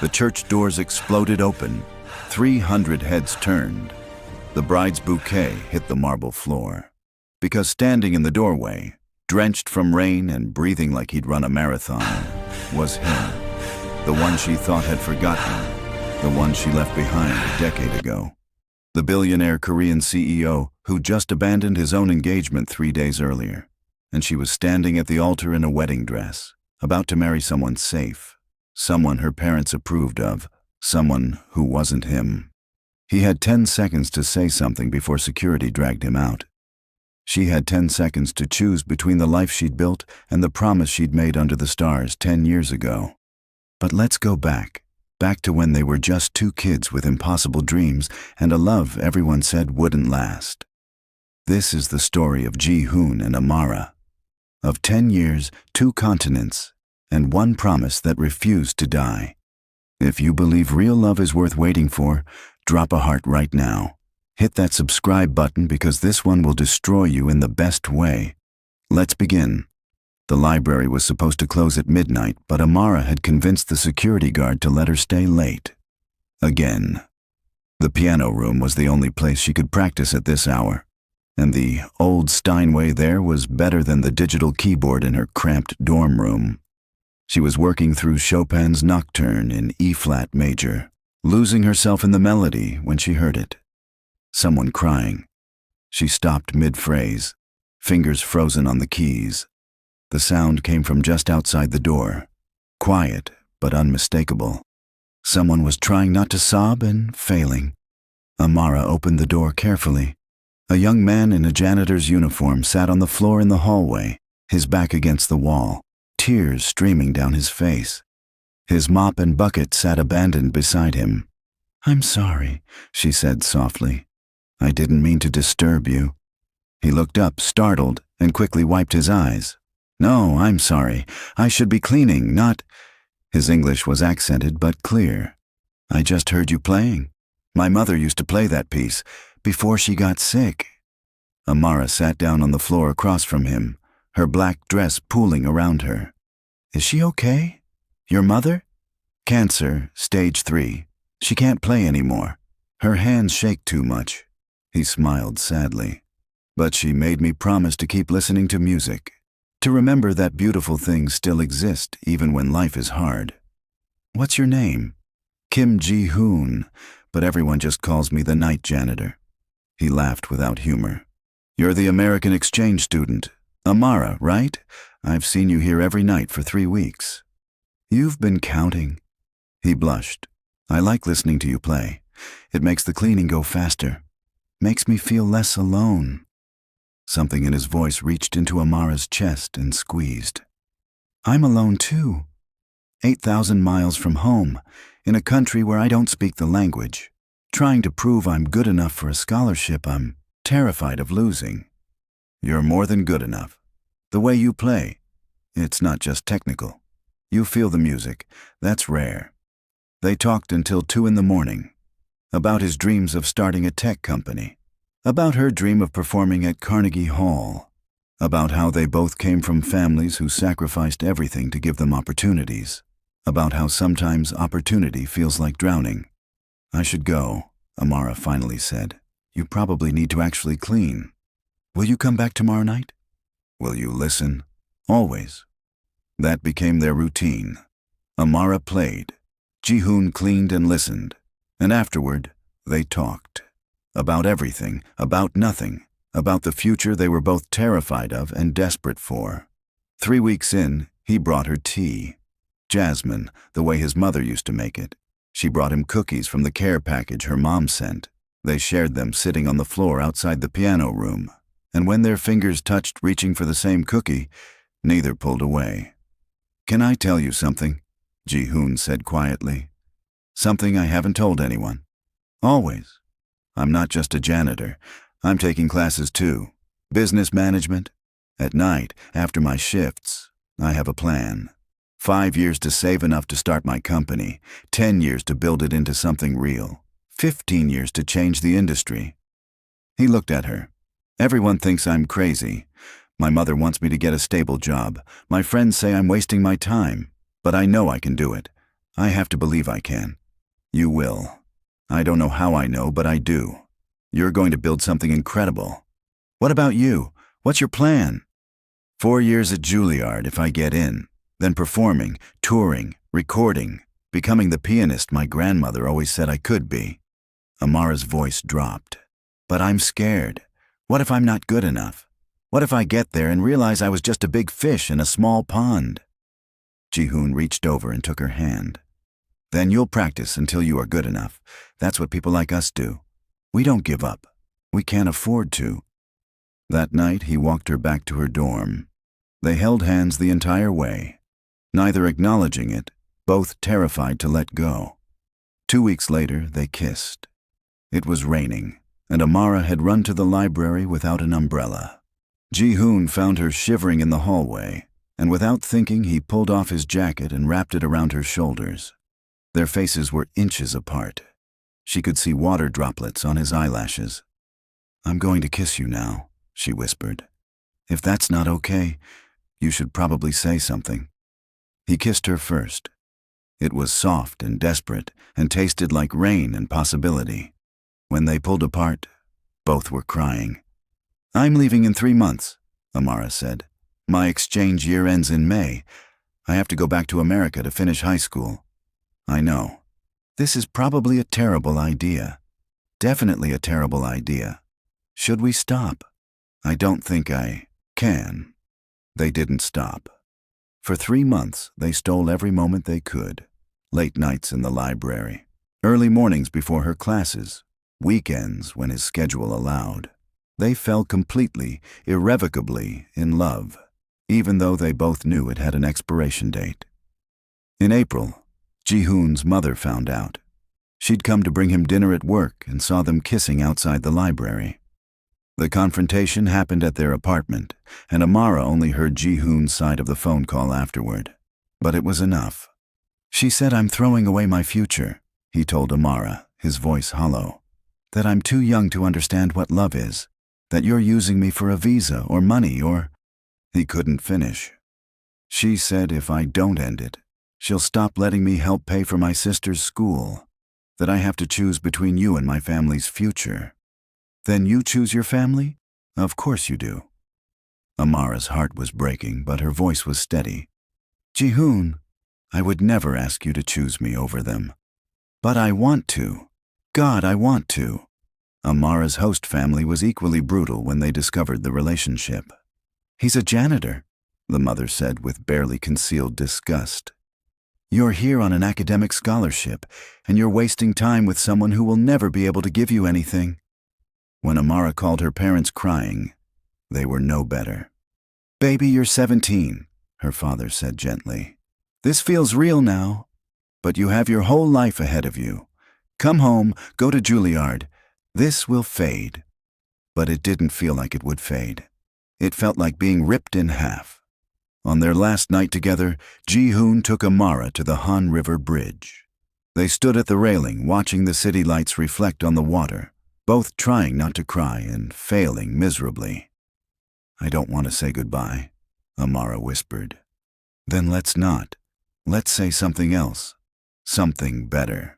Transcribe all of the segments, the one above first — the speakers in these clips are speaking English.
The church doors exploded open. 300 heads turned. The bride's bouquet hit the marble floor. Because standing in the doorway, drenched from rain and breathing like he'd run a marathon, was him. The one she thought had forgotten. The one she left behind a decade ago. The billionaire Korean CEO who just abandoned his own engagement 3 days earlier. And she was standing at the altar in a wedding dress, about to marry someone safe, someone her parents approved of, someone who wasn't him. He had 10 seconds to say something before security dragged him out. She had 10 seconds to choose between the life she'd built and the promise she'd made under the stars 10 years ago. But let's go back to when they were just 2 kids with impossible dreams and a love everyone said wouldn't last. This is the story of Ji-hoon and Amara. Of 10 years, 2 continents, and 1 promise that refused to die. If you believe real love is worth waiting for, drop a heart right now. Hit that subscribe button because this one will destroy you in the best way. Let's begin. The library was supposed to close at midnight, but Amara had convinced the security guard to let her stay late. Again. The piano room was the only place she could practice at this hour, and the old Steinway there was better than the digital keyboard in her cramped dorm room. She was working through Chopin's Nocturne in E-flat major, losing herself in the melody when she heard it. Someone crying. She stopped mid-phrase, fingers frozen on the keys. The sound came from just outside the door, quiet but unmistakable. Someone was trying not to sob and failing. Amara opened the door carefully. A young man in a janitor's uniform sat on the floor in the hallway, his back against the wall, tears streaming down his face. His mop and bucket sat abandoned beside him. "I'm sorry," she said softly. "I didn't mean to disturb you." He looked up, startled, and quickly wiped his eyes. "No, I'm sorry. I should be cleaning, not—" His English was accented but clear. "I just heard you playing. My mother used to play that piece, before she got sick." Amara sat down on the floor across from him, her black dress pooling around her. "Is she okay? Your mother?" "Cancer, stage 3. She can't play anymore. Her hands shake too much." He smiled sadly. "But she made me promise to keep listening to music. To remember that beautiful things still exist even when life is hard." "What's your name?" "Kim Ji-hoon, but everyone just calls me the night janitor." He laughed without humor. "You're the American exchange student, Amara, right? I've seen you here every night for 3 weeks." "You've been counting." He blushed. "I like listening to you play. It makes the cleaning go faster. Makes me feel less alone." Something in his voice reached into Amara's chest and squeezed. "I'm alone too. 8,000 miles from home, in a country where I don't speak the language. Trying to prove I'm good enough for a scholarship I'm terrified of losing." "You're more than good enough. The way you play, it's not just technical. You feel the music. That's rare." They talked until 2 in the morning. About his dreams of starting a tech company. About her dream of performing at Carnegie Hall. About how they both came from families who sacrificed everything to give them opportunities. About how sometimes opportunity feels like drowning. "I should go," Amara finally said. "You probably need to actually clean. Will you come back tomorrow night?" "Will you listen?" "Always." That became their routine. Amara played. Ji-hoon cleaned and listened. And afterward, they talked. About everything, about nothing, about the future they were both terrified of and desperate for. 3 weeks in, he brought her tea. Jasmine, the way his mother used to make it. She brought him cookies from the care package her mom sent. They shared them sitting on the floor outside the piano room. And when their fingers touched reaching for the same cookie, neither pulled away. "Can I tell you something?" Ji-hoon said quietly. "Something I haven't told anyone. Always. I'm not just a janitor. I'm taking classes too. Business management. At night, after my shifts, I have a plan. 5 years to save enough to start my company. 10 years to build it into something real. 15 years to change the industry." He looked at her. "Everyone thinks I'm crazy. My mother wants me to get a stable job. My friends say I'm wasting my time. But I know I can do it. I have to believe I can. You will. I don't know how I know, but I do. You're going to build something incredible. What about you? What's your plan? 4 years at Juilliard if I get in, then performing, touring, recording, becoming the pianist my grandmother always said I could be. Amara's voice dropped. But I'm scared. What if I'm not good enough? What if I get there and realize I was just a big fish in a small pond? Ji-hoon reached over and took her hand. Then you'll practice until you are good enough. That's what people like us do. We don't give up. We can't afford to. That night, he walked her back to her dorm. They held hands the entire way, neither acknowledging it, both terrified to let go. 2 weeks later, they kissed. It was raining, and Amara had run to the library without an umbrella. Ji-hoon found her shivering in the hallway, and without thinking, he pulled off his jacket and wrapped it around her shoulders. Their faces were inches apart. She could see water droplets on his eyelashes. "I'm going to kiss you now," she whispered. "If that's not okay, you should probably say something." He kissed her first. It was soft and desperate and tasted like rain and possibility. When they pulled apart, both were crying. "I'm leaving in 3 months," Amara said. "My exchange year ends in May. I have to go back to America to finish high school." "I know. This is probably a terrible idea. Definitely a terrible idea. Should we stop?" "I don't think I can." They didn't stop. For 3 months, they stole every moment they could. Late nights in the library, early mornings before her classes, weekends when his schedule allowed. They fell completely, irrevocably in love, even though they both knew it had an expiration date. In April, Ji-hoon's mother found out. She'd come to bring him dinner at work and saw them kissing outside the library. The confrontation happened at their apartment, and Amara only heard Ji-hoon's side of the phone call afterward. But it was enough. "She said I'm throwing away my future," he told Amara, his voice hollow. "That I'm too young to understand what love is. That you're using me for a visa or money or—" He couldn't finish. "She said if I don't end it, she'll stop letting me help pay for my sister's school. That I have to choose between you and my family's future." "Then you choose your family? Of course you do." Amara's heart was breaking, but her voice was steady. "Ji-hoon, I would never ask you to choose me over them. But I want to. God, I want to." Amara's host family was equally brutal when they discovered the relationship. "He's a janitor," the mother said with barely concealed disgust. "You're here on an academic scholarship, and you're wasting time with someone who will never be able to give you anything." When Amara called her parents crying, they were no better. "Baby, you're 17, her father said gently. "This feels real now, but you have your whole life ahead of you. Come home, go to Juilliard. This will fade." But it didn't feel like it would fade. It felt like being ripped in half. On their last night together, Ji-hoon took Amara to the Han River Bridge. They stood at the railing, watching the city lights reflect on the water, both trying not to cry and failing miserably. "I don't want to say goodbye," Amara whispered. "Then let's not. Let's say something else. Something better."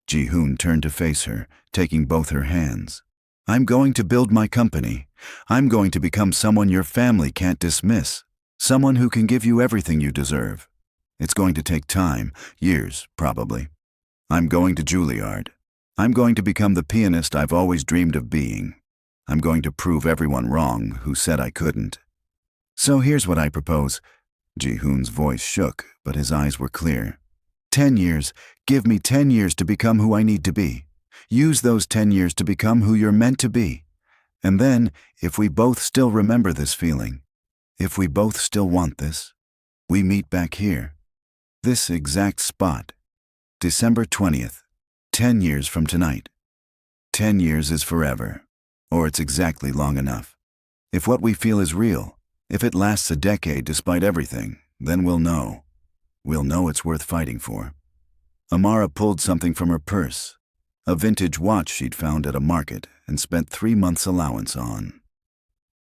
Ji-hoon turned to face her, taking both her hands. "I'm going to build my company. I'm going to become someone your family can't dismiss. Someone who can give you everything you deserve. It's going to take time, years, probably. I'm going to Juilliard. I'm going to become the pianist I've always dreamed of being. I'm going to prove everyone wrong who said I couldn't. So here's what I propose." Ji-hoon's voice shook, but his eyes were clear. 10 years. Give me 10 years to become who I need to be. Use those 10 years to become who you're meant to be. And then, if we both still remember this feeling, if we both still want this, we meet back here. This exact spot. December 20th. 10 years from tonight. 10 years is forever, or it's exactly long enough. If what we feel is real, if it lasts a decade despite everything, then we'll know. We'll know it's worth fighting for. Amara pulled something from her purse, a vintage watch she'd found at a market and spent 3 months' allowance on.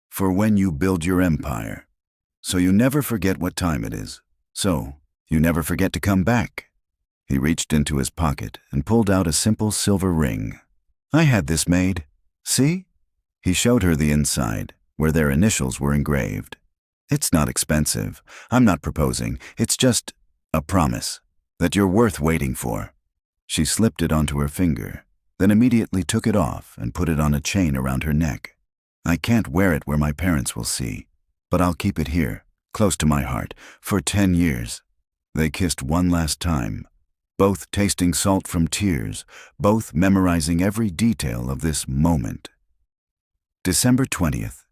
"For when you build your empire, so you never forget what time it is, so you never forget to come back." He reached into his pocket and pulled out a simple silver ring. "I had this made. See?" He showed her the inside, where their initials were engraved. "It's not expensive. I'm not proposing. It's just a promise that you're worth waiting for." She slipped it onto her finger, then immediately took it off and put it on a chain around her neck. "I can't wear it where my parents will see, but I'll keep it here, close to my heart, for 10 years. They kissed one last time, both tasting salt from tears, both memorizing every detail of this moment. December 20th,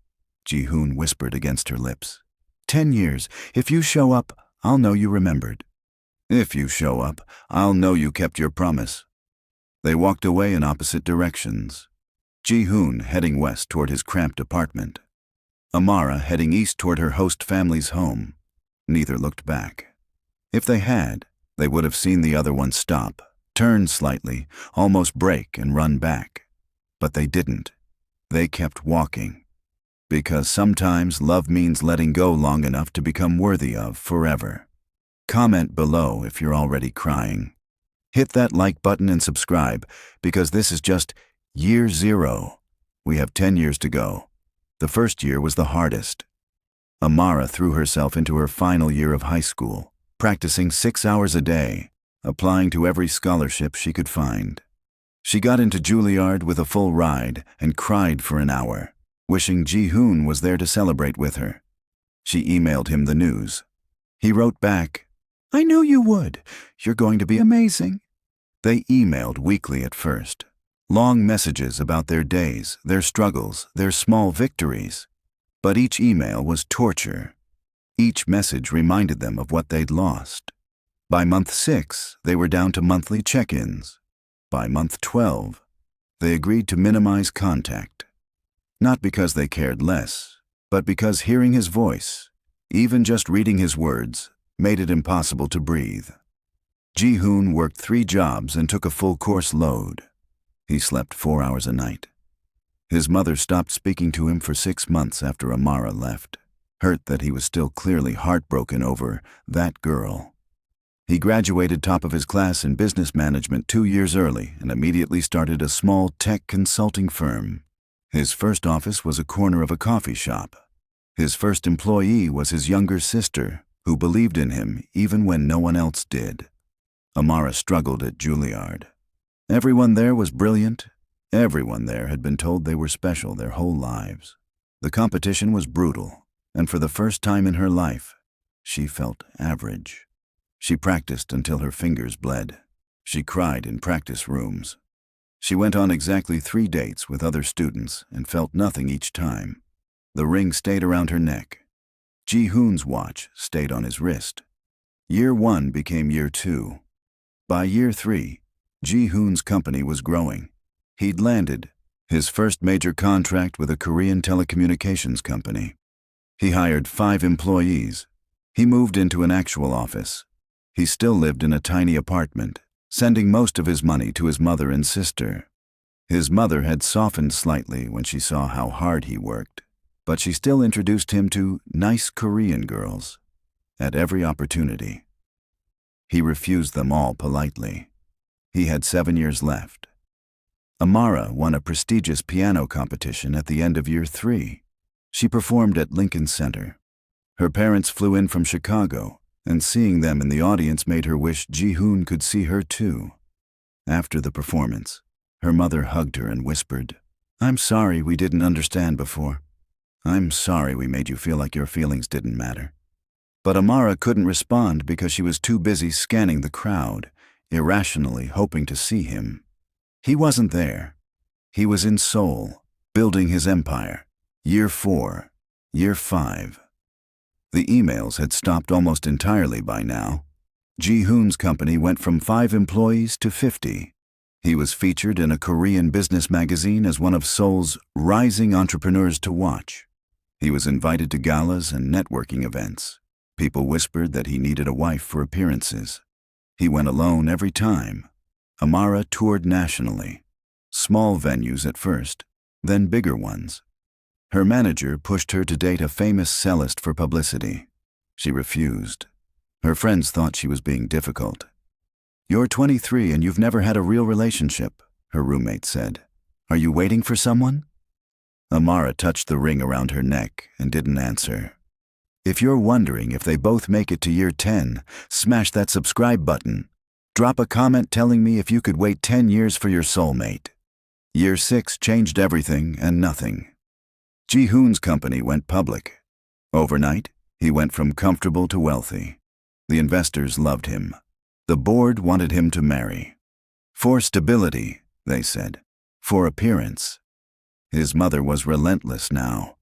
Ji-hoon whispered against her lips. 10 years. If you show up, I'll know you remembered. If you show up, I'll know you kept your promise." They walked away in opposite directions. Ji-hoon heading west toward his cramped apartment. Amara heading east toward her host family's home. Neither looked back. If they had, they would have seen the other one stop, turn slightly, almost brake and run back. But they didn't. They kept walking. Because sometimes love means letting go long enough to become worthy of forever. Comment below if you're already crying. Hit that like button and subscribe, because this is just year 0. We have 10 years to go. The first year was the hardest. Amara threw herself into her final year of high school, practicing 6 hours a day, applying to every scholarship she could find. She got into Juilliard with a full ride and cried for an hour, wishing Ji-hoon was there to celebrate with her. She emailed him the news. He wrote back, "I knew you would. You're going to be amazing." They emailed weekly at first. Long messages about their days, their struggles, their small victories. But each email was torture. Each message reminded them of what they'd lost. By month 6, they were down to monthly check-ins. By month 12, they agreed to minimize contact. Not because they cared less, but because hearing his voice, even just reading his words, made it impossible to breathe. Ji-hoon worked 3 jobs and took a full course load. He slept 4 hours a night. His mother stopped speaking to him for 6 months after Amara left, hurt that he was still clearly heartbroken over that girl. He graduated top of his class in business management 2 years early and immediately started a small tech consulting firm. His first office was a corner of a coffee shop. His first employee was his younger sister, who believed in him even when no one else did. Amara struggled at Juilliard. Everyone there was brilliant. Everyone there had been told they were special their whole lives. The competition was brutal, and for the first time in her life, she felt average. She practiced until her fingers bled. She cried in practice rooms. She went on exactly 3 dates with other students and felt nothing each time. The ring stayed around her neck. Ji-hoon's watch stayed on his wrist. Year 1 became year 2. By year 3, Ji-hoon's company was growing. He'd landed his first major contract with a Korean telecommunications company. He hired 5 employees. He moved into an actual office. He still lived in a tiny apartment, sending most of his money to his mother and sister. His mother had softened slightly when she saw how hard he worked, but she still introduced him to nice Korean girls at every opportunity. He refused them all politely. He had 7 years left. Amara won a prestigious piano competition at the end of year 3. She performed at Lincoln Center. Her parents flew in from Chicago, and seeing them in the audience made her wish Ji-hoon could see her too. After the performance, her mother hugged her and whispered, "I'm sorry we didn't understand before. I'm sorry we made you feel like your feelings didn't matter." But Amara couldn't respond because she was too busy scanning the crowd, irrationally hoping to see him. He wasn't there. He was in Seoul, building his empire. Year 4, year 5. The emails had stopped almost entirely by now. Ji-hoon's company went from 5 employees to 50. He was featured in a Korean business magazine as one of Seoul's rising entrepreneurs to watch. He was invited to galas and networking events. People whispered that he needed a wife for appearances. He went alone every time. Amara toured nationally. Small venues at first, then bigger ones. Her manager pushed her to date a famous cellist for publicity. She refused. Her friends thought she was being difficult. You're 23 and you've never had a real relationship, her roommate said. Are you waiting for someone? Amara touched the ring around her neck and didn't answer. If you're wondering if they both make it to year 10, smash that subscribe button. Drop a comment telling me if you could wait 10 years for your soulmate. Year 6 changed everything and nothing. Ji-hoon's company went public. Overnight, he went from comfortable to wealthy. The investors loved him. The board wanted him to marry. For stability, they said. For appearance. His mother was relentless now.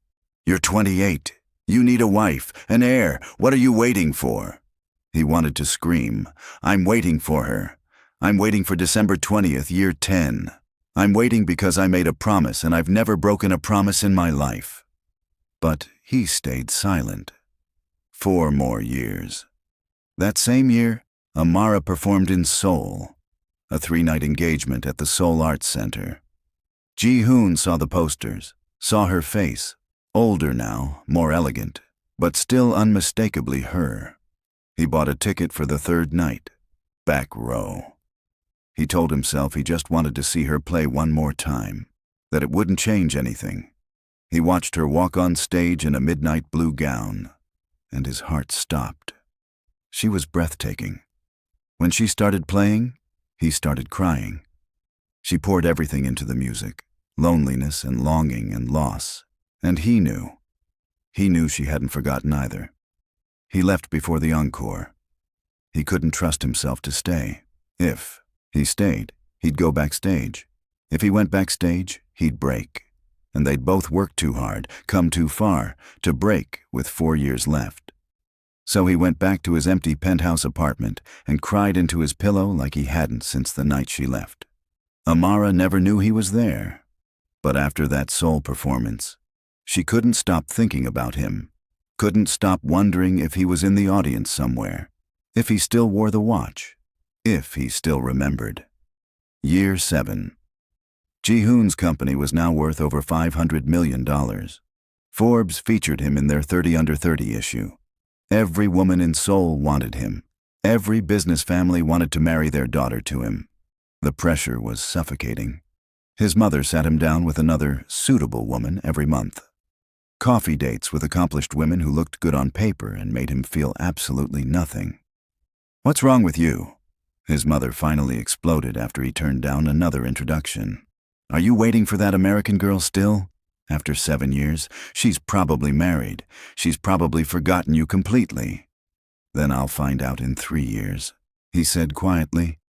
You're 28. You need a wife, an heir. What are you waiting for? He wanted to scream. I'm waiting for her. I'm waiting for December 20th, year 10. I'm waiting because I made a promise and I've never broken a promise in my life. But he stayed silent. 4 more years. That same year, Amara performed in Seoul, a 3-night engagement at the Seoul Arts Center. Ji-hoon saw the posters, saw her face, older now, more elegant, but still unmistakably her. He bought a ticket for the 3rd night, back row. He told himself he just wanted to see her play one more time, that it wouldn't change anything. He watched her walk on stage in a midnight blue gown, and his heart stopped. She was breathtaking. When she started playing, he started crying. She poured everything into the music, loneliness and longing and loss, and he knew. He knew she hadn't forgotten either. He left before the encore. He couldn't trust himself to stay. If he stayed, he'd go backstage. If he went backstage, he'd break. And they'd both work too hard, come too far, to break with 4 years left. So he went back to his empty penthouse apartment and cried into his pillow like he hadn't since the night she left. Amara never knew he was there. But after that Seoul performance, she couldn't stop thinking about him, couldn't stop wondering if he was in the audience somewhere, if he still wore the watch, if he still remembered. Year 7. Ji-hoon's company was now worth over $500 million. Forbes featured him in their 30 Under 30 issue. Every woman in Seoul wanted him. Every business family wanted to marry their daughter to him. The pressure was suffocating. His mother sat him down with another suitable woman every month. Coffee dates with accomplished women who looked good on paper and made him feel absolutely nothing. What's wrong with you? His mother finally exploded after he turned down another introduction. Are you waiting for that American girl still? After 7 years, she's probably married. She's probably forgotten you completely. Then I'll find out in 3 years, he said quietly.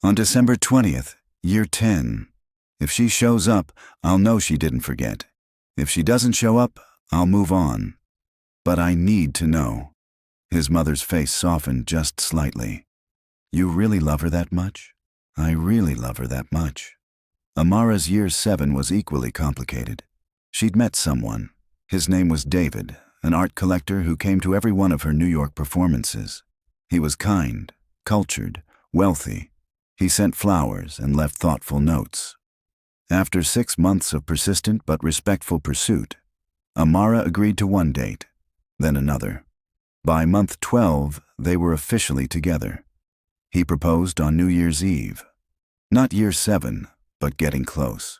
On December 20th, year 10. If she shows up, I'll know she didn't forget. If she doesn't show up, I'll move on. But I need to know. His mother's face softened just slightly. You really love her that much? I really love her that much. Amara's year 7 was equally complicated. She'd met someone. His name was David, an art collector who came to every one of her New York performances. He was kind, cultured, wealthy. He sent flowers and left thoughtful notes. After 6 months of persistent but respectful pursuit, Amara agreed to one date, then another. By month 12, they were officially together. He proposed on New Year's Eve. Not year 7, but getting close.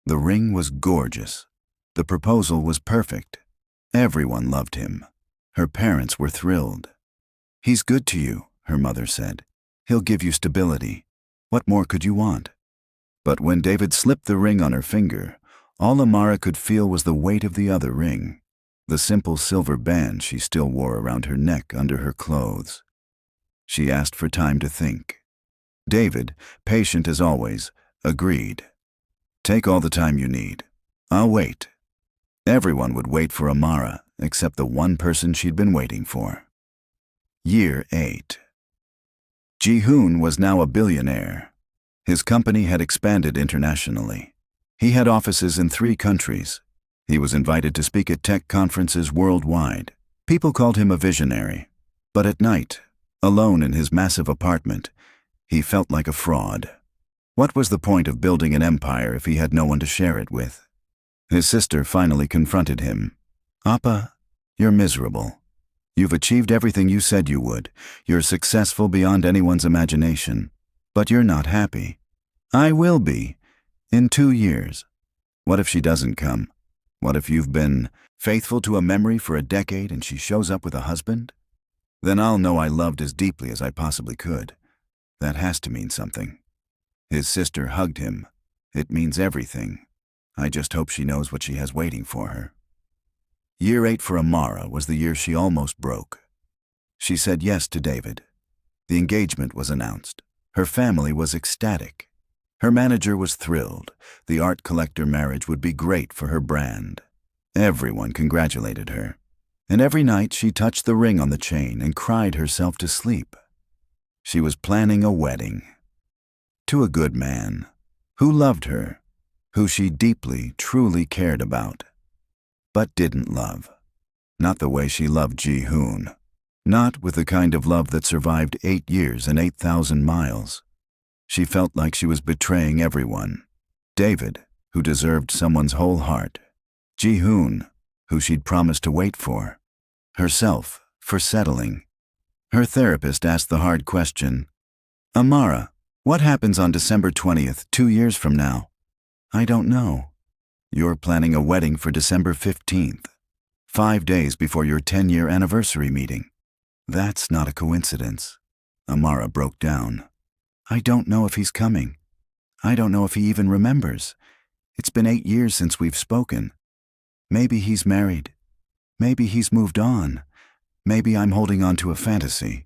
The ring was gorgeous. The proposal was perfect. Everyone loved him. Her parents were thrilled. He's good to you, her mother said. He'll give you stability. What more could you want? But when David slipped the ring on her finger, all Amara could feel was the weight of the other ring, the simple silver band she still wore around her neck under her clothes. She asked for time to think. David, patient as always, agreed. Take all the time you need. I'll wait. Everyone would wait for Amara, except the one person she'd been waiting for. Year 8. Ji-hoon was now a billionaire. His company had expanded internationally. He had offices in 3 countries. He was invited to speak at tech conferences worldwide. People called him a visionary. But at night, alone in his massive apartment, he felt like a fraud. What was the point of building an empire if he had no one to share it with? His sister finally confronted him. Appa, you're miserable. You've achieved everything you said you would. You're successful beyond anyone's imagination. But you're not happy. I will be. In 2 years. What if she doesn't come? What if you've been faithful to a memory for a decade and she shows up with a husband? Then I'll know I loved as deeply as I possibly could. That has to mean something. His sister hugged him. It means everything. I just hope she knows what she has waiting for her. Year 8 for Amara was the year she almost broke. She said yes to David. The engagement was announced. Her family was ecstatic. Her manager was thrilled. The art collector marriage would be great for her brand. Everyone congratulated her. And every night she touched the ring on the chain and cried herself to sleep. She was planning a wedding. To a good man, who loved her, who she deeply, truly cared about, but didn't love. Not the way she loved Ji-hoon. Not with the kind of love that survived 8 years and 8,000 miles. She felt like she was betraying everyone. David, who deserved someone's whole heart. Ji-hoon, who she'd promised to wait for. Herself, for settling. Her therapist asked the hard question, Amara, what happens on December 20th, 2 years from now? I don't know. You're planning a wedding for December 15th, 5 days before your 10-year anniversary meeting. That's not a coincidence. Amara broke down. I don't know if he's coming. I don't know if he even remembers. It's been 8 years since we've spoken. Maybe he's married. Maybe he's moved on. Maybe I'm holding on to a fantasy.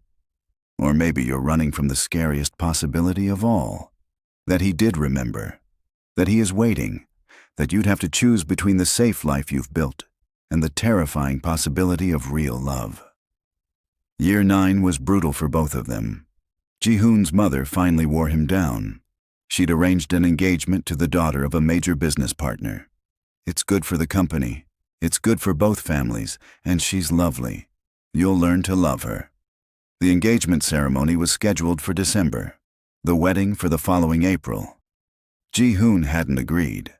Or maybe you're running from the scariest possibility of all. That he did remember. That he is waiting. That you'd have to choose between the safe life you've built and the terrifying possibility of real love. Year 9 was brutal for both of them. Ji-hoon's mother finally wore him down. She'd arranged an engagement to the daughter of a major business partner. It's good for the company. It's good for both families, and she's lovely. You'll learn to love her. The engagement ceremony was scheduled for December, the wedding for the following April. Ji-hoon hadn't agreed,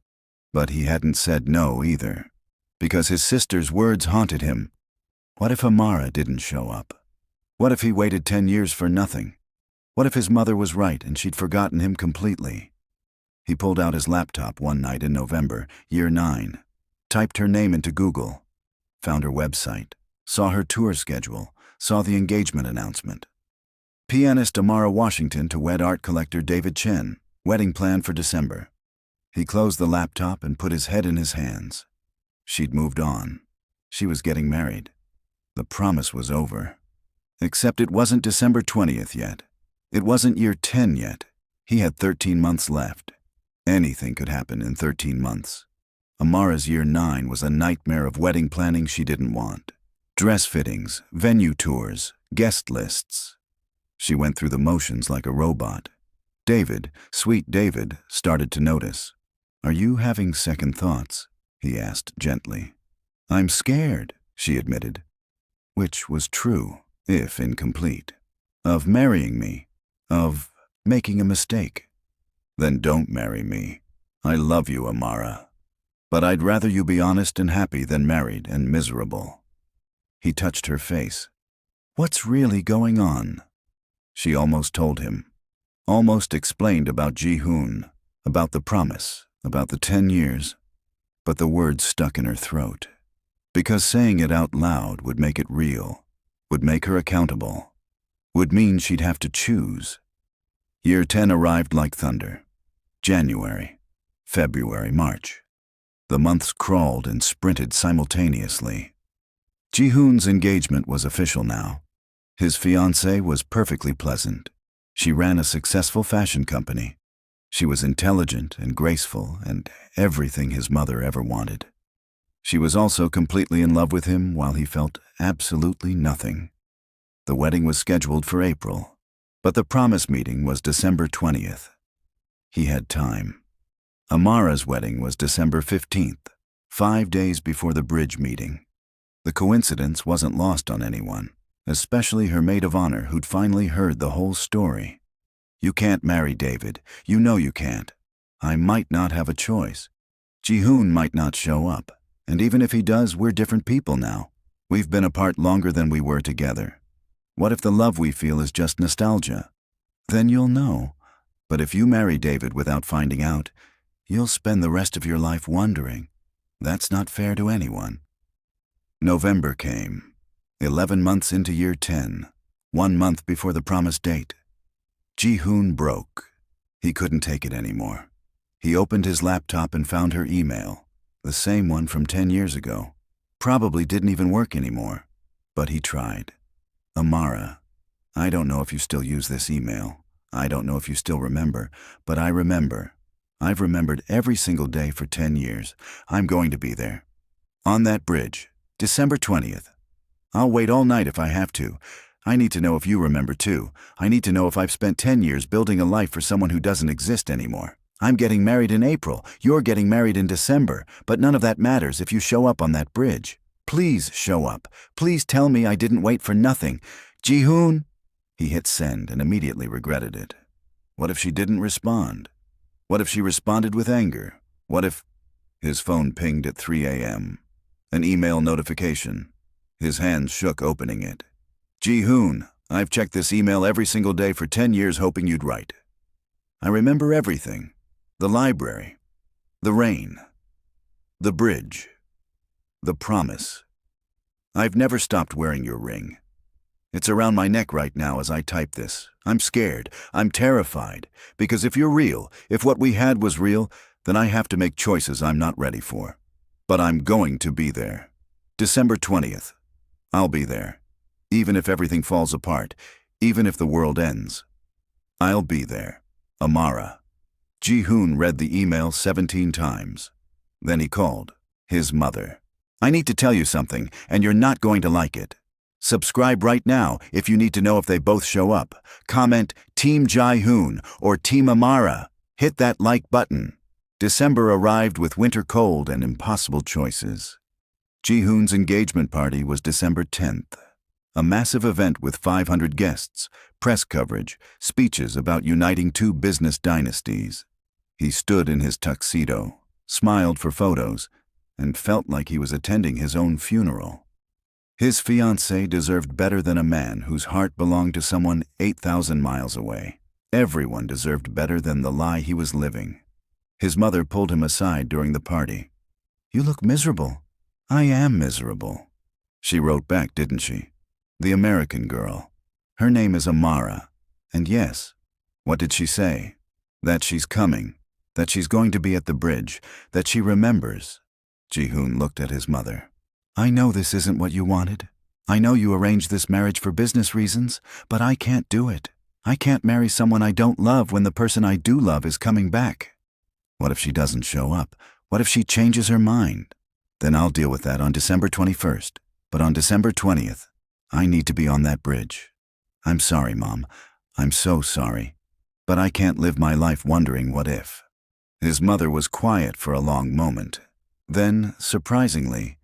but he hadn't said no either, because his sister's words haunted him. What if Amara didn't show up? What if he waited 10 years for nothing? What if his mother was right and she'd forgotten him completely? He pulled out his laptop one night in November, year 9, typed her name into Google, found her website, saw her tour schedule, saw the engagement announcement. Pianist Amara Washington to wed art collector David Chen, wedding plan for December. He closed the laptop and put his head in his hands. She'd moved on. She was getting married. The promise was over. Except it wasn't December 20th yet. It wasn't year 10 yet. He had 13 months left. Anything could happen in 13 months. Amara's year 9 was a nightmare of wedding planning she didn't want. Dress fittings, venue tours, guest lists. She went through the motions like a robot. David, sweet David, started to notice. Are you having second thoughts? He asked gently. I'm scared, she admitted. Which was true, if incomplete. Of marrying me. Of making a mistake. Then don't marry me. I love you, Amara. But I'd rather you be honest and happy than married and miserable. He touched her face. What's really going on? She almost told him. Almost explained about Ji-hoon, about the promise, about the 10 years. But the words stuck in her throat. Because saying it out loud would make it real, would make her accountable, would mean she'd have to choose. Year 10 arrived like thunder. January, February, March. The months crawled and sprinted simultaneously. Ji-hoon's engagement was official now. His fiancée was perfectly pleasant. She ran a successful fashion company. She was intelligent and graceful and everything his mother ever wanted. She was also completely in love with him while he felt absolutely nothing. The wedding was scheduled for April, but the promise meeting was December 20th. He had time. Amara's wedding was December 15th, 5 days before the bridge meeting. The coincidence wasn't lost on anyone, especially her maid of honor who'd finally heard the whole story. You can't marry David. You know you can't. I might not have a choice. Ji-hoon might not show up, and even if he does, we're different people now. We've been apart longer than we were together. What if the love we feel is just nostalgia? Then you'll know. But if you marry David without finding out, you'll spend the rest of your life wondering. That's not fair to anyone. November came. 11 months into year 10. 1 month before the promised date. Ji-hoon broke. He couldn't take it anymore. He opened his laptop and found her email, the same one from 10 years ago. Probably didn't even work anymore, but he tried. Amara, I don't know if you still use this email. I don't know if you still remember, but I remember. I've remembered every single day for 10 years. I'm going to be there. On that bridge, December 20th. I'll wait all night if I have to. I need to know if you remember too. I need to know if I've spent 10 years building a life for someone who doesn't exist anymore. I'm getting married in April. You're getting married in December. But none of that matters if you show up on that bridge. Please show up. Please tell me I didn't wait for nothing. Ji-hoon. He hit send and immediately regretted it. What if she didn't respond? What if she responded with anger? What if... His phone pinged at 3 a.m. An email notification. His hands shook opening it. Ji-hoon, I've checked this email every single day for 10 years hoping you'd write. I remember everything. The library. The rain. The bridge. The promise. I've never stopped wearing your ring. It's around my neck right now as I type this. I'm scared. I'm terrified. Because if you're real, if what we had was real, then I have to make choices I'm not ready for. But I'm going to be there. December 20th. I'll be there. Even if everything falls apart, even if the world ends. I'll be there. Amara. Ji-hoon read the email 17 times. Then he called. His mother. I need to tell you something, and you're not going to like it. Subscribe right now if you need to know if they both show up. Comment Team Ji-hoon or Team Amara. Hit that like button. December arrived with winter cold and impossible choices. Ji-hoon's engagement party was December 10th. A massive event with 500 guests, press coverage, speeches about uniting two business dynasties. He stood in his tuxedo, smiled for photos, and felt like he was attending his own funeral. His fiancée deserved better than a man whose heart belonged to someone 8,000 miles away. Everyone deserved better than the lie he was living. His mother pulled him aside during the party. You look miserable. I am miserable. She wrote back, didn't she? The American girl. Her name is Amara. And yes, what did she say? That she's coming, that she's going to be at the bridge, that she remembers. Ji-hoon looked at his mother. I know this isn't what you wanted. I know you arranged this marriage for business reasons, but I can't do it. I can't marry someone I don't love when the person I do love is coming back. What if she doesn't show up? What if she changes her mind? Then I'll deal with that on December 21st. But on December 20th, I need to be on that bridge. I'm sorry, Mom. I'm so sorry. But I can't live my life wondering what if. His mother was quiet for a long moment. Then, surprisingly,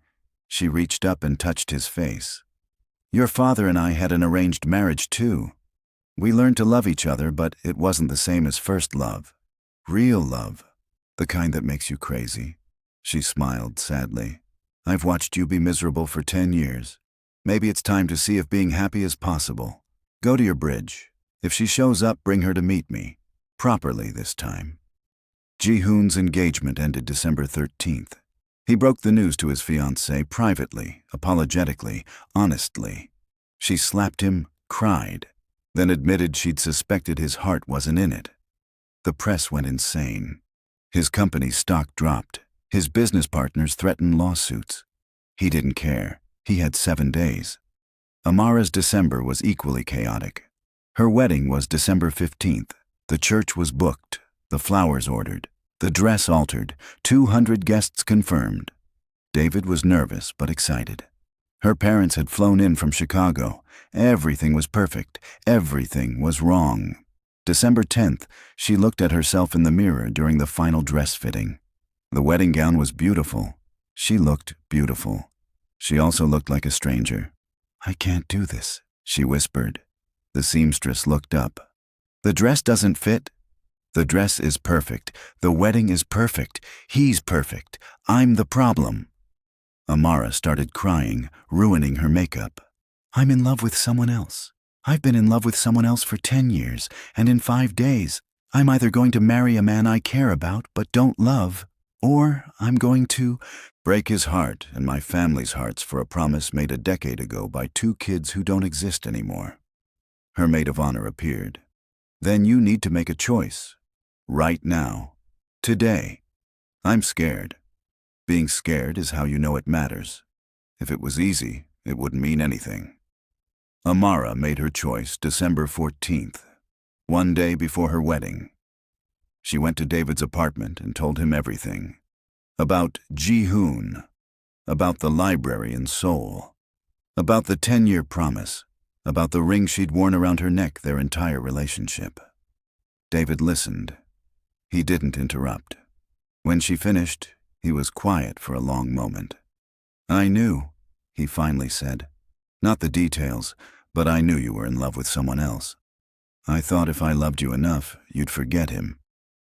she reached up and touched his face. Your father and I had an arranged marriage too. We learned to love each other, but it wasn't the same as first love. Real love. The kind that makes you crazy. She smiled sadly. I've watched you be miserable for 10 years. Maybe it's time to see if being happy is possible. Go to your bridge. If she shows up, bring her to meet me. Properly this time. Ji-hoon's engagement ended December 13th. He broke the news to his fiancée privately, apologetically, honestly. She slapped him, cried, then admitted she'd suspected his heart wasn't in it. The press went insane. His company's stock dropped. His business partners threatened lawsuits. He didn't care. He had 7 days. Amara's December was equally chaotic. Her wedding was December 15th. The church was booked, the flowers ordered, the dress altered, 200 guests confirmed. David was nervous but excited. Her parents had flown in from Chicago. Everything was perfect. Everything was wrong. December 10th, she looked at herself in the mirror during the final dress fitting. The wedding gown was beautiful. She looked beautiful. She also looked like a stranger. I can't do this, she whispered. The seamstress looked up. The dress doesn't fit. The dress is perfect. The wedding is perfect. He's perfect. I'm the problem. Amara started crying, ruining her makeup. I'm in love with someone else. I've been in love with someone else for 10 years, and in 5 days, I'm either going to marry a man I care about but don't love, or I'm going to break his heart and my family's hearts for a promise made a decade ago by 2 kids who don't exist anymore. Her maid of honor appeared. Then you need to make a choice. Right now. Today. I'm scared. Being scared is how you know it matters. If it was easy, it wouldn't mean anything. Amara made her choice December 14th, one day before her wedding. She went to David's apartment and told him everything. About Ji-hoon, about the library in Seoul, about the 10-year promise, about the ring she'd worn around her neck their entire relationship. David listened. He didn't interrupt. When she finished, he was quiet for a long moment. I knew, he finally said. Not the details, but I knew you were in love with someone else. I thought if I loved you enough, you'd forget him.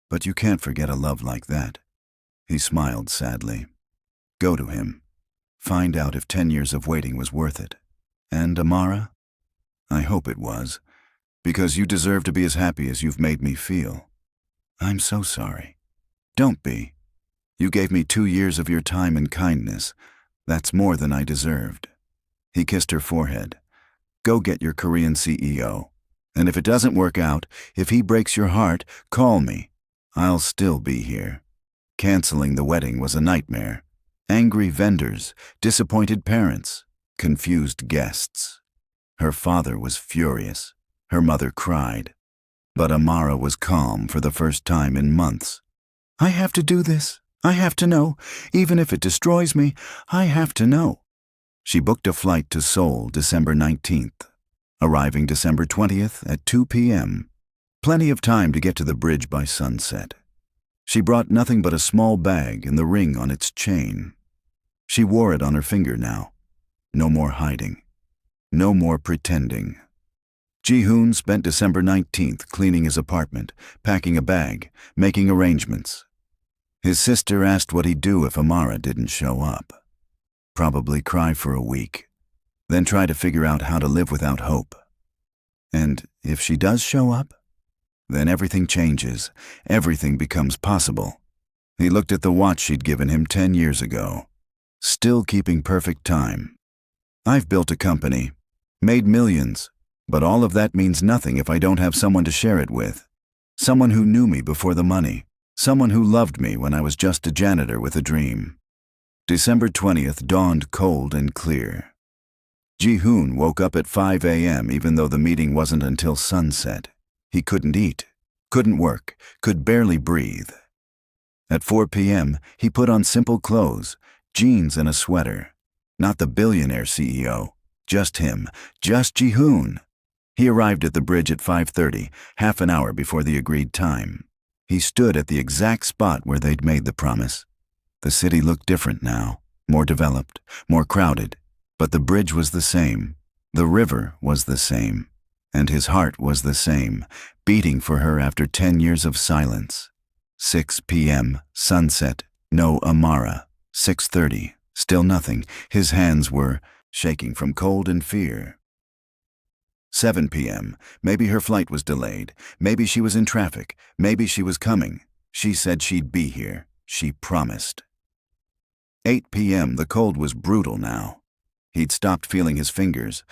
But you can't forget a love like that. He smiled sadly. Go to him. Find out if 10 years of waiting was worth it. And Amara? I hope it was, because you deserve to be as happy as you've made me feel. I'm so sorry. Don't be. You gave me 2 years of your time and kindness. That's more than I deserved. He kissed her forehead. Go get your Korean CEO. And if it doesn't work out, if he breaks your heart, call me. I'll still be here. Canceling the wedding was a nightmare. Angry vendors, disappointed parents, confused guests. Her father was furious. Her mother cried. But Amara was calm for the first time in months. I have to do this. I have to know. Even if it destroys me, I have to know. She booked a flight to Seoul December 19th, arriving December 20th at 2 p.m. Plenty of time to get to the bridge by sunset. She brought nothing but a small bag and the ring on its chain. She wore it on her finger now. No more hiding. No more pretending. Ji-hoon spent December 19th cleaning his apartment, packing a bag, making arrangements. His sister asked what he'd do if Amara didn't show up. Probably cry for a week, then try to figure out how to live without hope. And if she does show up, then everything changes, everything becomes possible. He looked at the watch she'd given him 10 years ago, still keeping perfect time. I've built a company, made millions, but all of that means nothing if I don't have someone to share it with. Someone who knew me before the money. Someone who loved me when I was just a janitor with a dream. December 20th dawned cold and clear. Ji-hoon woke up at 5 a.m. even though the meeting wasn't until sunset. He couldn't eat, couldn't work, could barely breathe. At 4 p.m., he put on simple clothes, jeans and a sweater. Not the billionaire CEO, just him, just Ji-hoon. He arrived at the bridge at 5:30, half an hour before the agreed time. He stood at the exact spot where they'd made the promise. The city looked different now, more developed, more crowded, but the bridge was the same, the river was the same, and his heart was the same, beating for her after 10 years of silence. 6 p.m., sunset, no Amara. 6:30, still nothing. His hands were shaking from cold and fear. 7 p.m., maybe her flight was delayed, maybe she was in traffic, maybe she was coming. She said she'd be here. She promised. 8 p.m., the cold was brutal now. He'd stopped feeling his fingers,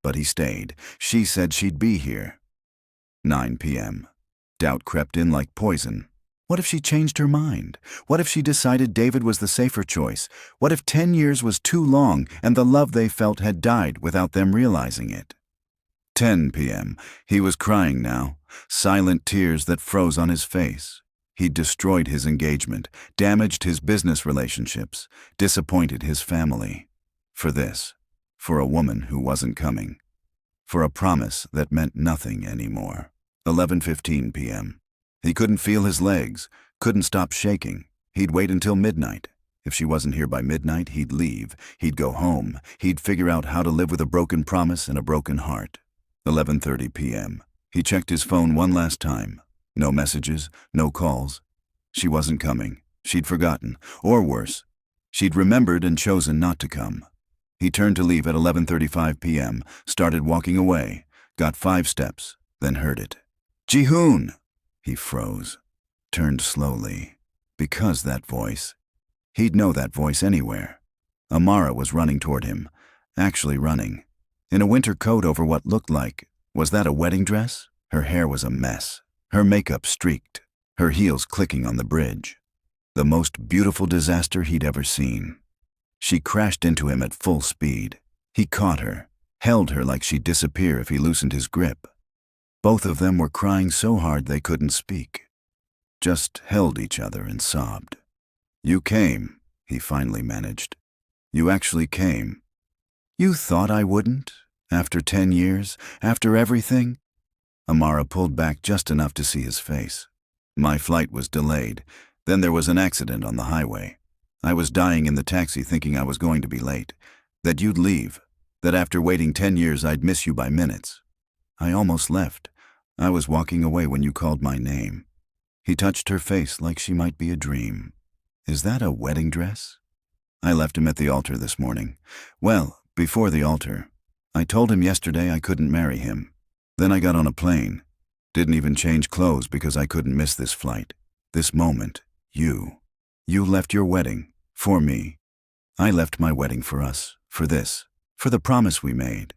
but he stayed. She said she'd be here. 9 p.m., doubt crept in like poison. What if she changed her mind? What if she decided David was the safer choice? What if 10 years was too long and the love they felt had died without them realizing it? 10 p.m. He was crying now, silent tears that froze on his face. He'd destroyed his engagement, damaged his business relationships, disappointed his family. For this, for a woman who wasn't coming, for a promise that meant nothing anymore. 11:15 p.m. He couldn't feel his legs, couldn't stop shaking. He'd wait until midnight. If she wasn't here by midnight, he'd leave. He'd go home. He'd figure out how to live with a broken promise and a broken heart. 11:30 p.m. He checked his phone one last time. No messages, no calls. She wasn't coming. She'd forgotten. Or worse, She'd remembered and chosen not to come. He turned to leave at 11:35 p.m., started walking away, got 5 steps, then heard it. Ji-hoon! He froze, turned slowly. Because that voice. He'd know that voice anywhere. Amara was running toward him, actually running. In a winter coat over what looked like, was that a wedding dress? Her hair was a mess, her makeup streaked, her heels clicking on the bridge. The most beautiful disaster he'd ever seen. She crashed into him at full speed. He caught her, held her like she'd disappear if he loosened his grip. Both of them were crying so hard they couldn't speak. Just held each other and sobbed. You came, he finally managed. You actually came. You thought I wouldn't? After 10 years? After everything? Amara pulled back just enough to see his face. My flight was delayed. Then there was an accident on the highway. I was dying in the taxi thinking I was going to be late. That you'd leave. That after waiting 10 years I'd miss you by minutes. I almost left. I was walking away when you called my name. He touched her face like she might be a dream. Is that a wedding dress? I left him at the altar this morning. Well, before the altar. I told him yesterday I couldn't marry him. Then I got on a plane. Didn't even change clothes because I couldn't miss this flight. This moment. You. You left your wedding. For me. I left my wedding for us. For this. For the promise we made.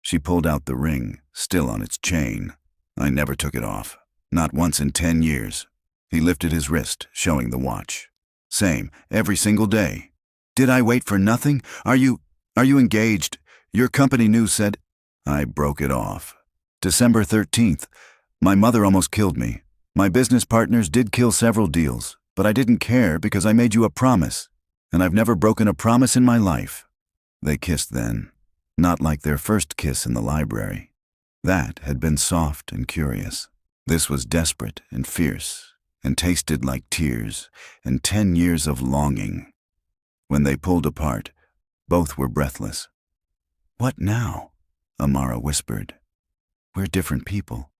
She pulled out the ring, still on its chain. I never took it off. Not once in 10 years. He lifted his wrist, showing the watch. Same, every single day. Did I wait for nothing? Are you engaged? Your company news said. I broke it off. December 13th. My mother almost killed me. My business partners did kill several deals, but I didn't care because I made you a promise. And I've never broken a promise in my life. They kissed then. Not like their first kiss in the library. That had been soft and curious. This was desperate and fierce, and tasted like tears, and 10 years of longing. When they pulled apart, both were breathless. What now? Amara whispered. We're different people.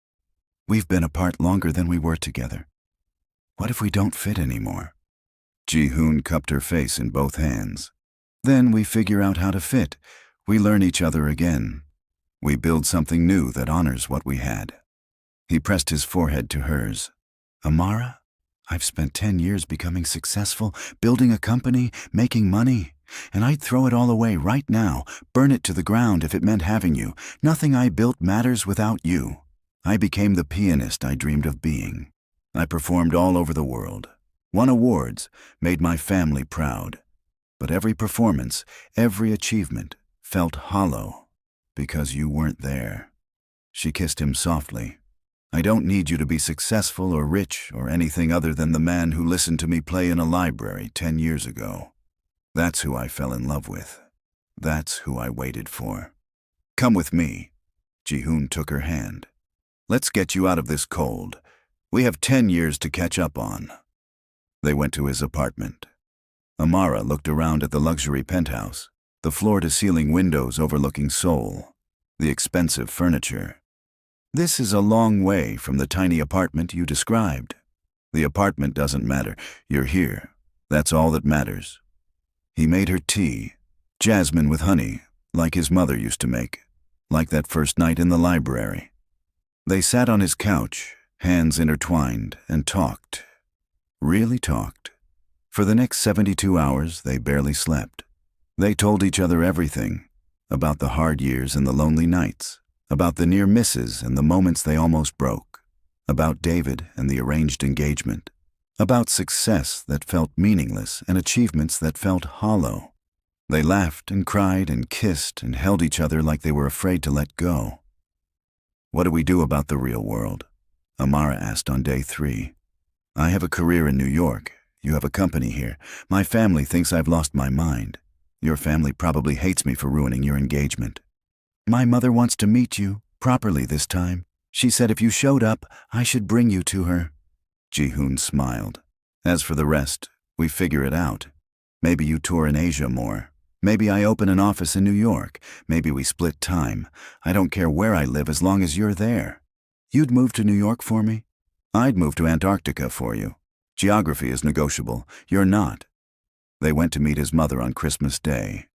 We've been apart longer than we were together. What if we don't fit anymore? Ji-hoon cupped her face in both hands. Then we figure out how to fit. We learn each other again. We build something new that honors what we had. He pressed his forehead to hers. Amara, I've spent 10 years becoming successful, building a company, making money. And I'd throw it all away right now, burn it to the ground if it meant having you. Nothing I built matters without you. I became the pianist I dreamed of being. I performed all over the world, won awards, made my family proud. But every performance, every achievement felt hollow because you weren't there. She kissed him softly. I don't need you to be successful or rich or anything other than the man who listened to me play in a library 10 years ago. That's who I fell in love with. That's who I waited for. Come with me. Ji-hoon took her hand. Let's get you out of this cold. We have 10 years to catch up on. They went to his apartment. Amara looked around at the luxury penthouse, the floor-to-ceiling windows overlooking Seoul, the expensive furniture. This is a long way from the tiny apartment you described. The apartment doesn't matter. You're here. That's all that matters. He made her tea, jasmine with honey, like his mother used to make, like that first night in the library. They sat on his couch, hands intertwined, and talked. Really talked. For the next 72 hours, they barely slept. They told each other everything, about the hard years and the lonely nights, about the near misses and the moments they almost broke, about David and the arranged engagement, about success that felt meaningless and achievements that felt hollow. They laughed and cried and kissed and held each other like they were afraid to let go. What do we do about the real world? Amara asked on day 3. I have a career in New York. You have a company here. My family thinks I've lost my mind. Your family probably hates me for ruining your engagement. My mother wants to meet you, properly this time. She said if you showed up, I should bring you to her. Ji-hoon smiled. As for the rest, we figure it out. Maybe you tour in Asia more. Maybe I open an office in New York. Maybe we split time. I don't care where I live as long as you're there. You'd move to New York for me? I'd move to Antarctica for you. Geography is negotiable. You're not. They went to meet his mother on Christmas Day.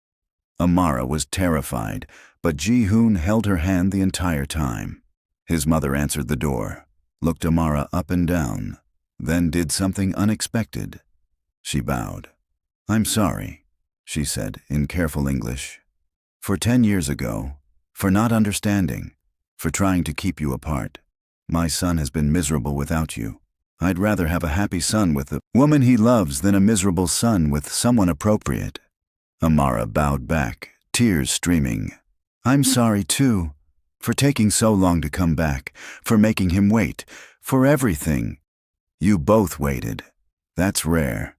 Amara was terrified, but Ji-hoon held her hand the entire time. His mother answered the door, looked Amara up and down, then did something unexpected. She bowed. "I'm sorry," she said in careful English. "For 10 years ago, for not understanding, for trying to keep you apart. My son has been miserable without you. I'd rather have a happy son with the woman he loves than a miserable son with someone appropriate." Amara bowed back, tears streaming. "I'm sorry too, for taking so long to come back, for making him wait, for everything. You both waited. That's rare.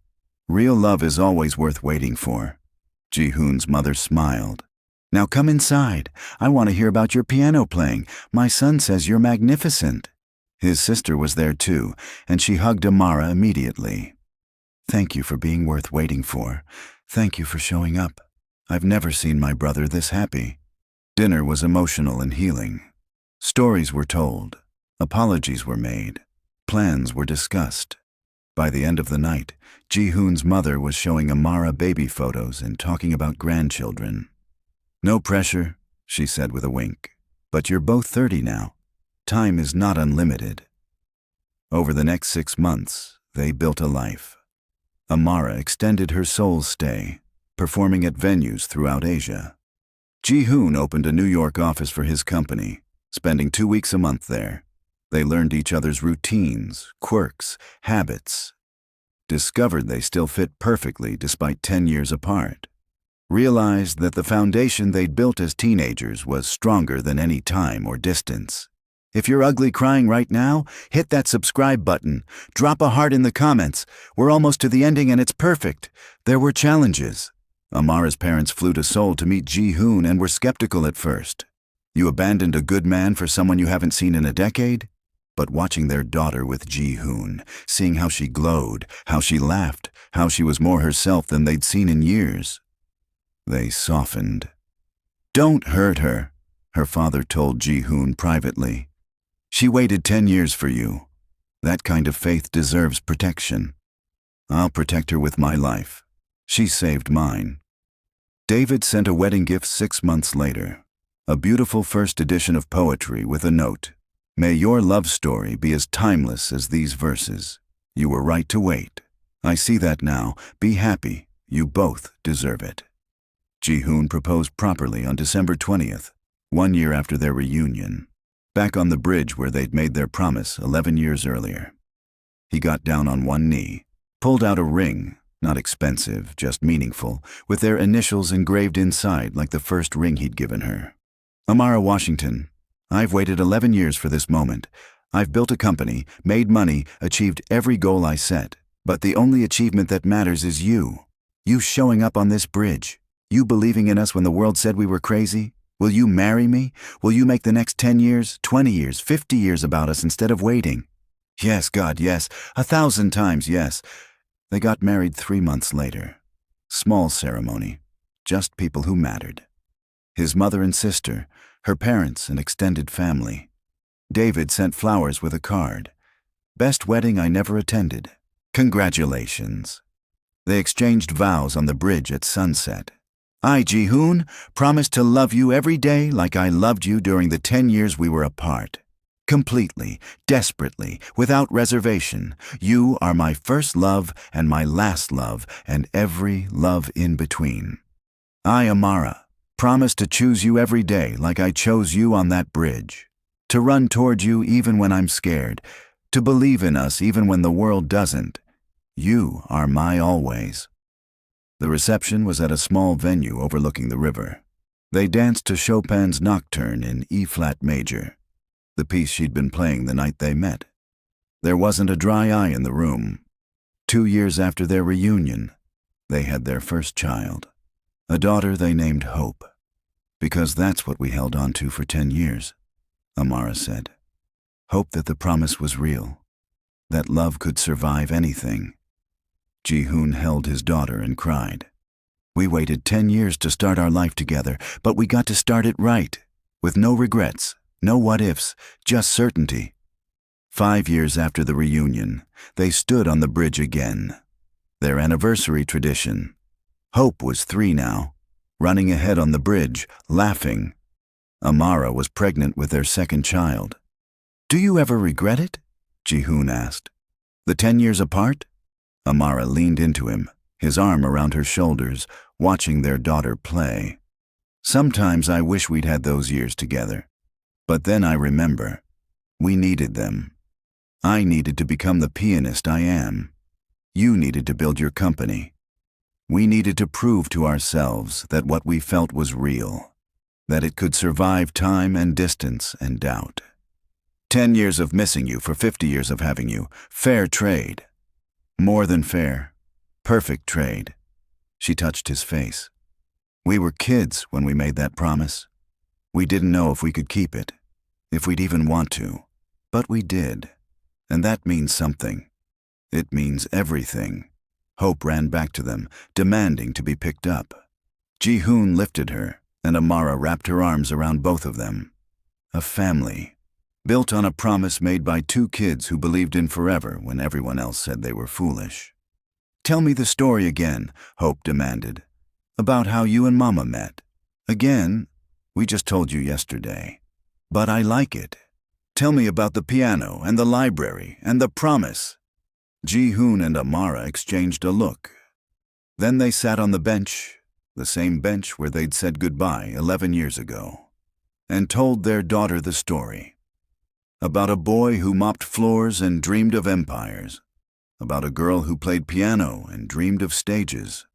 Real love is always worth waiting for." Ji-hoon's mother smiled. "Now come inside. I want to hear about your piano playing. My son says you're magnificent." His sister was there too, and she hugged Amara immediately. "Thank you for being worth waiting for. Thank you for showing up. I've never seen my brother this happy." Dinner was emotional and healing. Stories were told. Apologies were made. Plans were discussed. By the end of the night, Ji-hoon's mother was showing Amara baby photos and talking about grandchildren. "No pressure," she said with a wink. "But you're both 30 now. Time is not unlimited." Over the next 6 months, they built a life. Amara extended her Seoul stay, performing at venues throughout Asia. Ji-hoon opened a New York office for his company, spending 2 weeks a month there. They learned each other's routines, quirks, habits. Discovered they still fit perfectly despite 10 years apart. Realized that the foundation they'd built as teenagers was stronger than any time or distance. If you're ugly crying right now, hit that subscribe button. Drop a heart in the comments. We're almost to the ending and it's perfect. There were challenges. Amara's parents flew to Seoul to meet Ji-hoon and were skeptical at first. You abandoned a good man for someone you haven't seen in a decade? But watching their daughter with Ji-hoon, seeing how she glowed, how she laughed, how she was more herself than they'd seen in years, they softened. "Don't hurt her," her father told Ji-hoon privately. "She waited 10 years for you. That kind of faith deserves protection. I'll protect her with my life. She saved mine." David sent a wedding gift 6 months later. A beautiful first edition of poetry with a note. "May your love story be as timeless as these verses. You were right to wait. I see that now. Be happy. You both deserve it." Ji-hoon proposed properly on December 20th, 1 year after their reunion, back on the bridge where they'd made their promise 11 years earlier. He got down on one knee, pulled out a ring, not expensive, just meaningful, with their initials engraved inside like the first ring he'd given her. "Amara Washington, I've waited 11 years for this moment. I've built a company, made money, achieved every goal I set. But the only achievement that matters is you. You showing up on this bridge. You believing in us when the world said we were crazy. Will you marry me? Will you make the next 10 years, 20 years, 50 years about us instead of waiting?" Yes, God, yes. 1,000 times yes. They got married 3 months later. Small ceremony. Just people who mattered. His mother and sister, her parents and extended family. David sent flowers with a card. "Best wedding I never attended. Congratulations." They exchanged vows on the bridge at sunset. "I, Ji-hoon, promise to love you every day like I loved you during the 10 years we were apart. Completely, desperately, without reservation. You are my first love and my last love and every love in between. I, Amara, promise to choose you every day like I chose you on that bridge. To run toward you even when I'm scared. To believe in us even when the world doesn't. You are my always." The reception was at a small venue overlooking the river. They danced to Chopin's Nocturne in E-flat major, the piece she'd been playing the night they met. There wasn't a dry eye in the room. 2 years after their reunion, they had their first child. A daughter they named Hope. "Because that's what we held on to for 10 years, Amara said. Hope that the promise was real, that love could survive anything. Ji-hoon held his daughter and cried. "We waited 10 years to start our life together, but we got to start it right, with no regrets, no what-ifs, just certainty." 5 years after the reunion, they stood on the bridge again. Their anniversary tradition, Hope was 3 now, running ahead on the bridge, laughing. Amara was pregnant with their second child. "Do you ever regret it?" Ji-hoon asked. "The 10 years apart?" Amara leaned into him, his arm around her shoulders, watching their daughter play. "Sometimes I wish we'd had those years together. But then I remember. We needed them. I needed to become the pianist I am. You needed to build your company. We needed to prove to ourselves that what we felt was real, that it could survive time and distance and doubt. 10 years of missing you for 50 years of having you. Fair trade. More than fair. Perfect trade." She touched his face. "We were kids when we made that promise. We didn't know if we could keep it, if we'd even want to. But we did. And that means something. It means everything." Hope ran back to them, demanding to be picked up. Ji-hoon lifted her, and Amara wrapped her arms around both of them. A family, built on a promise made by 2 kids who believed in forever when everyone else said they were foolish. "Tell me the story again," Hope demanded. "About how you and Mama met." "Again? We just told you yesterday. But I like it. Tell me about the piano and the library and the promise." Ji-hoon and Amara exchanged a look. Then they sat on the bench, the same bench where they'd said goodbye 11 years ago, and told their daughter the story. About a boy who mopped floors and dreamed of empires. About a girl who played piano and dreamed of stages.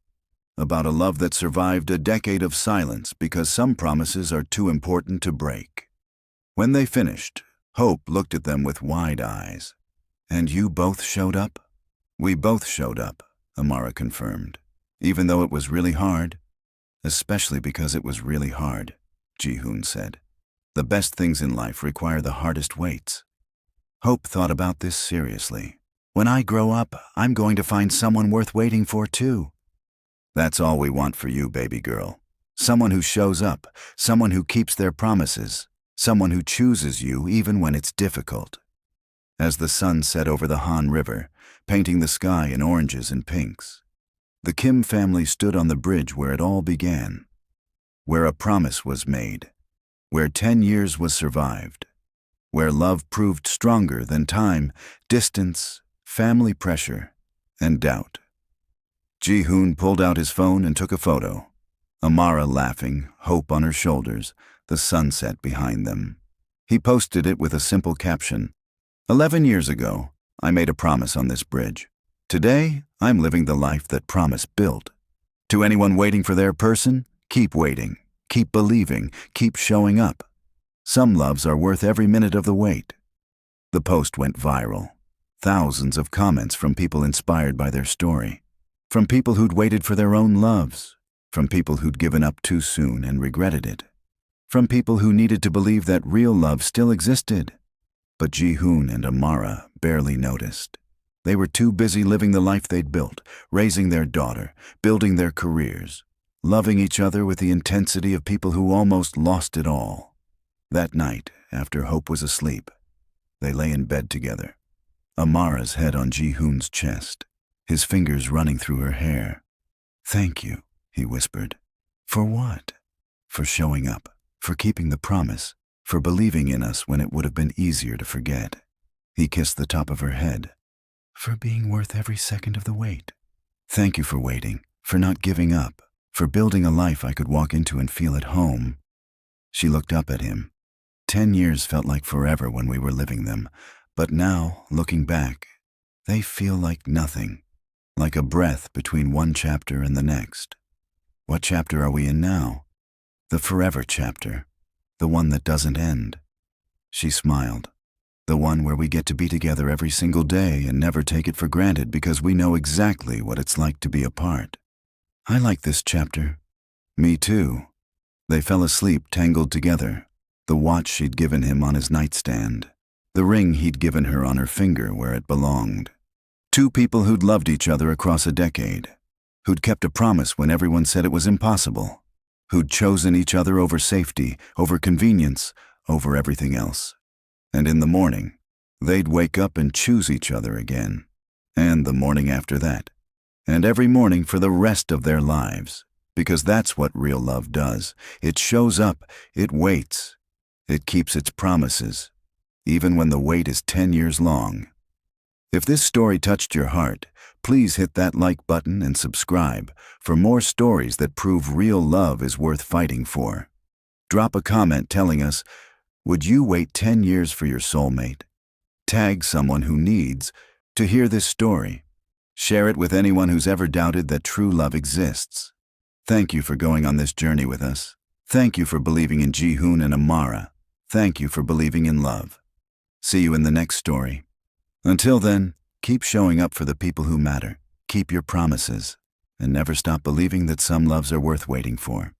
About a love that survived a decade of silence because some promises are too important to break. When they finished, Hope looked at them with wide eyes. "And you both showed up?" "We both showed up," Amara confirmed, "even though it was really hard." "Especially because it was really hard," Ji-hoon said. "The best things in life require the hardest weights." Hope thought about this seriously. "When I grow up, I'm going to find someone worth waiting for too." "That's all we want for you, baby girl. Someone who shows up, someone who keeps their promises, someone who chooses you even when it's difficult." As the sun set over the Han River, painting the sky in oranges and pinks, the Kim family stood on the bridge where it all began, where a promise was made, where 10 years was survived, where love proved stronger than time, distance, family pressure, and doubt. Ji-hoon pulled out his phone and took a photo. Amara laughing, Hope on her shoulders, the sunset behind them. He posted it with a simple caption. 11 years ago, I made a promise on this bridge. Today, I'm living the life that promise built. To anyone waiting for their person, keep waiting, keep believing, keep showing up. Some loves are worth every minute of the wait. The post went viral. Thousands of comments from people inspired by their story. From people who'd waited for their own loves. From people who'd given up too soon and regretted it. From people who needed to believe that real love still existed. But Ji-hoon and Amara barely noticed. They were too busy living the life they'd built, raising their daughter, building their careers, loving each other with the intensity of people who almost lost it all. That night, after Hope was asleep, they lay in bed together. Amara's head on Ji-hoon's chest, his fingers running through her hair. "Thank you," he whispered. "For what?" "For showing up, for keeping the promise, for believing in us when it would have been easier to forget." He kissed the top of her head. "For being worth every second of the wait. Thank you for waiting, for not giving up, for building a life I could walk into and feel at home." She looked up at him. 10 years felt like forever when we were living them, but now, looking back, they feel like nothing, like a breath between one chapter and the next. What chapter are we in now? The forever chapter. The one that doesn't end. She smiled. The one where we get to be together every single day and never take it for granted because we know exactly what it's like to be apart. "I like this chapter." "Me too." They fell asleep tangled together. The watch she'd given him on his nightstand. The ring he'd given her on her finger where it belonged. 2 people who'd loved each other across a decade. Who'd kept a promise when everyone said it was impossible. Who'd chosen each other over safety, over convenience, over everything else. And in the morning, they'd wake up and choose each other again. And the morning after that. and every morning for the rest of their lives. Because that's what real love does. It shows up, it waits, it keeps its promises, even when the wait is 10 years long. If this story touched your heart, please hit that like button and subscribe for more stories that prove real love is worth fighting for. Drop a comment telling us, would you wait 10 years for your soulmate? Tag someone who needs to hear this story. Share it with anyone who's ever doubted that true love exists. Thank you for going on this journey with us. Thank you for believing in Ji-hoon and Amara. Thank you for believing in love. See you in the next story. Until then, keep showing up for the people who matter. Keep your promises, and never stop believing that some loves are worth waiting for.